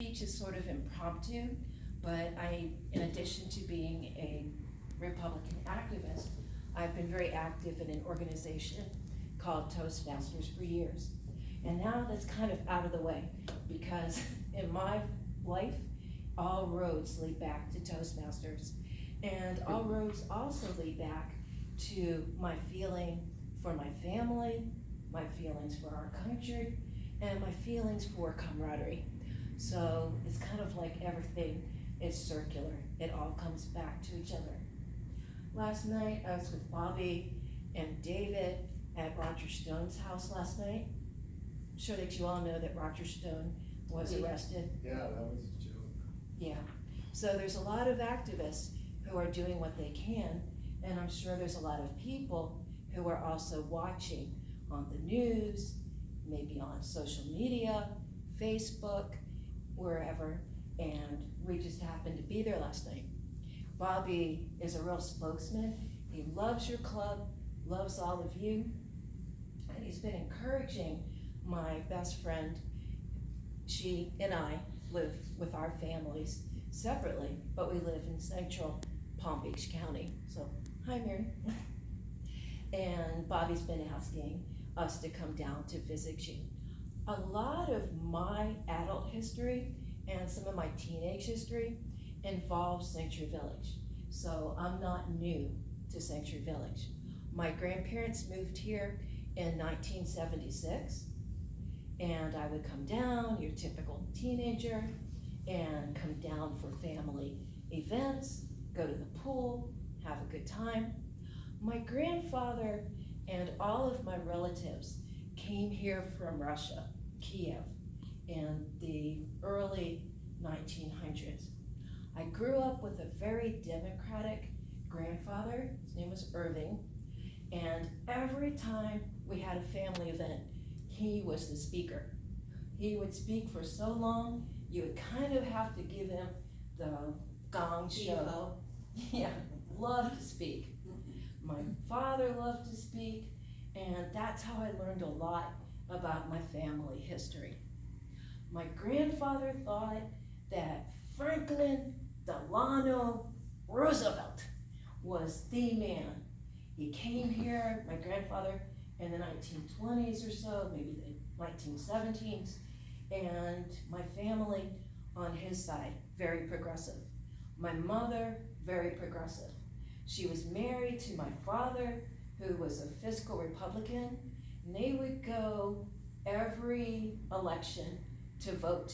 Speech is sort of impromptu, but in addition to being a Republican activist, I've been very active in an organization called Toastmasters for years. And now that's kind of out of the way because in my life, all roads lead back to Toastmasters. And all roads also lead back to my feeling for my family, my feelings for our country, and my feelings for camaraderie. So it's kind of like everything is circular. It all comes back to each other. Last night, I was with Bobby and David at Roger Stone's house last night. I'm sure that you all know that Roger Stone was arrested. Yeah, that was a joke. Yeah. So there's a lot of activists who are doing what they can, and I'm sure there's a lot of people who are also watching on the news, maybe on social media, Facebook, wherever, and we just happened to be there last night. Bobby is a real spokesman. He loves your club, loves all of you, and he's been encouraging my best friend. She and I live with our families separately, but we live in central Palm Beach County. So, hi Mary. And Bobby's been asking us to come down to visit you. A lot of my adult history and some of my teenage history involves Sanctuary Village. So I'm not new to Sanctuary Village. My grandparents moved here in 1976, and I would come down, your typical teenager, and come down for family events, go to the pool, have a good time. My grandfather and all of my relatives came here from Russia, Kiev, in the early 1900s. I grew up with a very democratic grandfather. His name was Irving, and every time we had a family event, he was the speaker. He would speak for so long, you would kind of have to give him the gong show. Yeah, loved to speak. My father loved to speak, and that's how I learned a lot about my family history. My grandfather thought that Franklin Delano Roosevelt was the man. He came here, my grandfather, in the 1920s or so, maybe the 1917s, and my family on his side, very progressive. My mother, very progressive. She was married to my father, who was a fiscal Republican, and they would go every election to vote to